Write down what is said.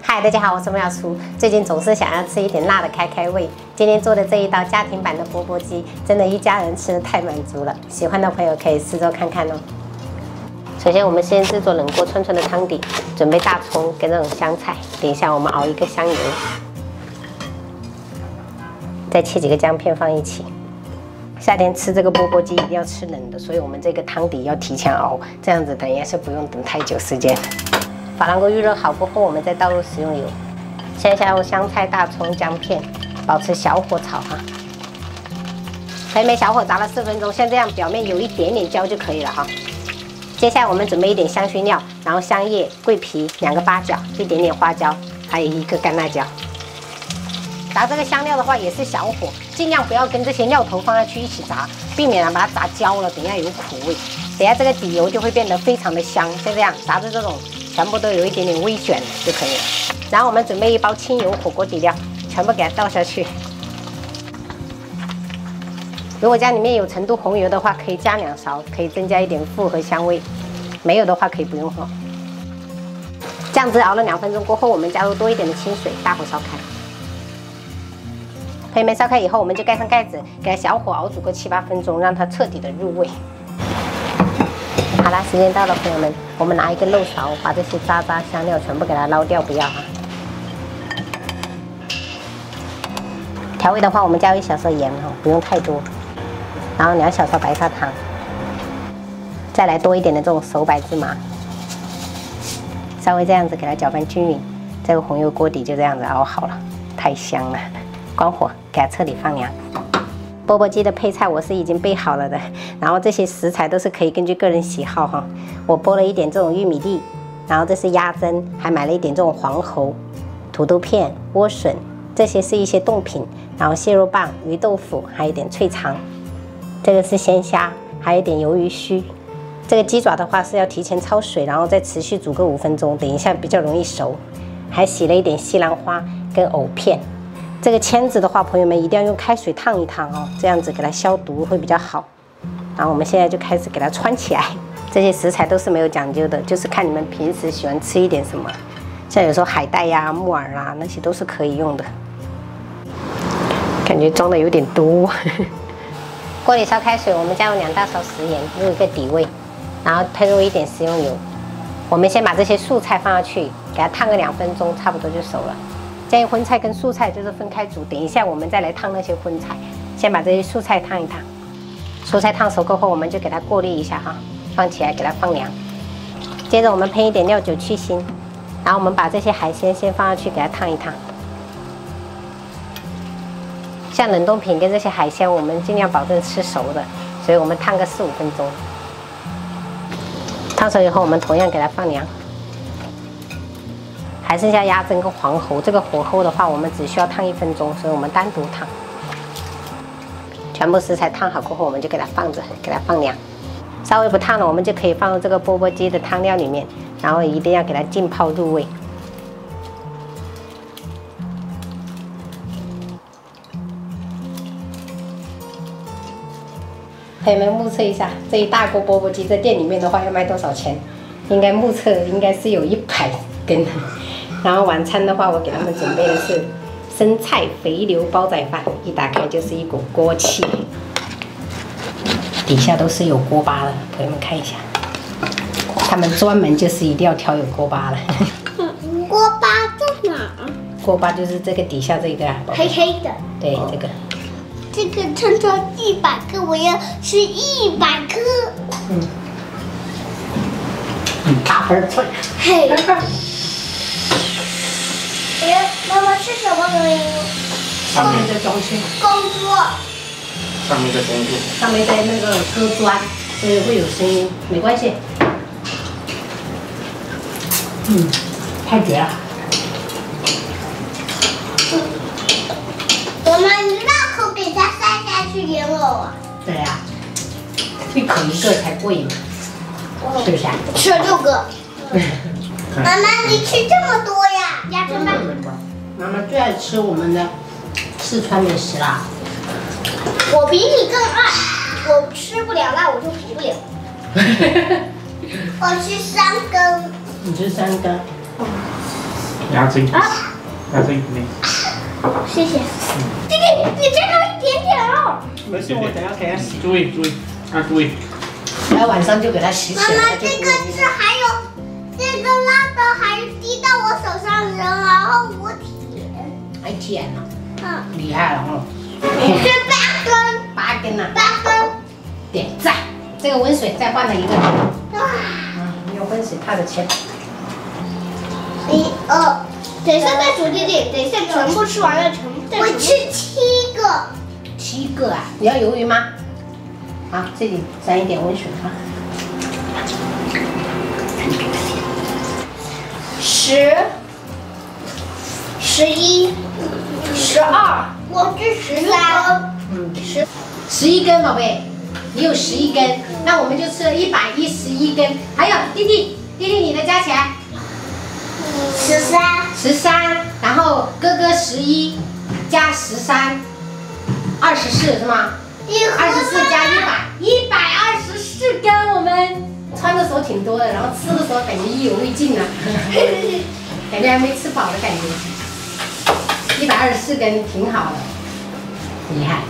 嗨，大家好，我是妙厨。最近总是想要吃一点辣的开胃，今天做的这一道家庭版的钵钵鸡，真的一家人吃的太满足了。喜欢的朋友可以试做看看哦。首先，我们先制作冷锅串串的汤底，准备大葱跟这种香菜。等一下，我们熬一个香油，再切几个姜片放一起。夏天吃这个钵钵鸡一定要吃冷的，所以我们这个汤底要提前熬，这样子等一下是不用等太久时间。珐琅锅预热好过后，我们再倒入食用油，先下入香菜、大葱、姜片，保持小火炒哈。朋友们，小火炸了4分钟，像这样表面有一点点焦就可以了哈。接下来我们准备一点香薰料，然后香叶、桂皮、2个八角、一点点花椒，还有1个干辣椒。炸这个香料的话也是小火，尽量不要跟这些料头放下去一起炸，避免把它炸焦了，等一下有苦味。等一下这个底油就会变得非常的香，像这样炸的这种全部都有一点点微卷就可以了。然后我们准备1包清油火锅底料，全部给它倒下去。如果家里面有成都红油的话，可以加2勺，可以增加一点复合香味。没有的话可以不用哈。酱汁熬了2分钟过后，我们加入多一点的清水，大火烧开。朋友们，烧开以后，我们就盖上盖子，给它小火熬煮个7、8分钟，让它彻底的入味。好啦，时间到了，朋友们，我们拿一个漏勺，把这些渣香料全部给它捞掉，不要哈。调味的话，我们加1小勺盐哈，不用太多，然后2小勺白砂糖，再来多一点的这种熟白芝麻，稍微这样子给它搅拌均匀。这个红油锅底就这样子熬好了，太香了。关火，给它彻底放凉。钵钵鸡的配菜我是已经备好了的，然后这些食材都是可以根据个人喜好哈。我剥了一点这种玉米粒，然后这是鸭胗，还买了一点这种黄喉、土豆片、莴笋，这些是一些冻品，然后蟹肉棒、鱼豆腐，还有一点脆肠。这个是鲜虾，还有一点鱿鱼须。这个鸡爪的话是要提前焯水，然后再持续煮个5分钟，等一下比较容易熟。还洗了一点西兰花跟藕片。这个签子的话，朋友们一定要用开水烫一烫哦，这样子给它消毒会比较好。然后我们现在就开始给它穿起来。这些食材都是没有讲究的，就是看你们平时喜欢吃一点什么，像有时候海带呀、木耳啦，那些都是可以用的。感觉装的有点多。锅里烧开水，我们加入2大勺食盐，入一个底味，然后喷入一点食用油。我们先把这些素菜放下去，给它烫个2分钟，差不多就熟了。建议荤菜跟素菜就是分开煮，等一下我们再来烫那些荤菜。先把这些素菜烫一烫，蔬菜烫熟过后，我们就给它过滤一下哈，放起来给它放凉。接着我们喷一点料酒去腥，然后我们把这些海鲜先放下去给它烫一烫。像冷冻品跟这些海鲜，我们尽量保证吃熟的，所以我们烫个4、5分钟。烫熟以后，我们同样给它放凉。还剩下鸭胗跟黄喉，这个火候的话，我们只需要烫1分钟，所以我们单独烫。全部食材烫好过后，我们就给它放着，给它放凉。稍微不烫了，我们就可以放入这个钵钵鸡的汤料里面，然后一定要给它浸泡入味。朋友们目测一下，这一大锅钵钵鸡在店里面的话要卖多少钱？应该目测应该是有100根。然后晚餐的话，我给他们准备的是生菜肥牛煲仔饭，一打开就是一股锅气，底下都是有锅巴的，朋友们看一下，他们专门就是一定要挑有锅巴的。锅巴在哪？锅巴就是这个底下这个啊，黑黑的。对，这个。这个称称100克，我要吃100克。大份脆。嘿。妈妈是什么东西？上面的装饰。工作。上面的工作。上面在那个割砖，所以会有声音，没关系。太绝了。妈妈，你绕口给它塞下去莲藕啊？对呀，一口1个才过瘾，是不是啊？吃了6个。妈妈，你吃这么多呀？鸭胗吧。妈妈最爱吃我们的四川美食啦。我比你更爱，我吃不了辣，我就服不了。我吃3根。你吃3根。牙齿，牙齿你。谢谢。弟弟，你这个一点点哦。没事，我等下给他洗。注意，注意。然后晚上就给它洗起来。妈妈，这个是还有这个辣的，还滴到我手上，然后我舔。还舔呢。嗯。厉害了哦。这8根。8根呐。8根。点赞。这个温水再换了一个。哇。用温水烫着切。1、2。等一下再煮弟弟，等一下全部吃完了我吃7个。7个啊？你要鱿鱼吗？好，这里沾一点温水啊。10、11、12，我是13。11根，宝贝，你有11根，那我们就吃了111根。还有弟弟，你的加起来13，然后哥哥11加13，24是吗？24加100，124根。我们穿的时候挺多的，然后吃的时候感觉意犹未尽啊，感觉还没吃饱的感觉。124根挺好的，厉害。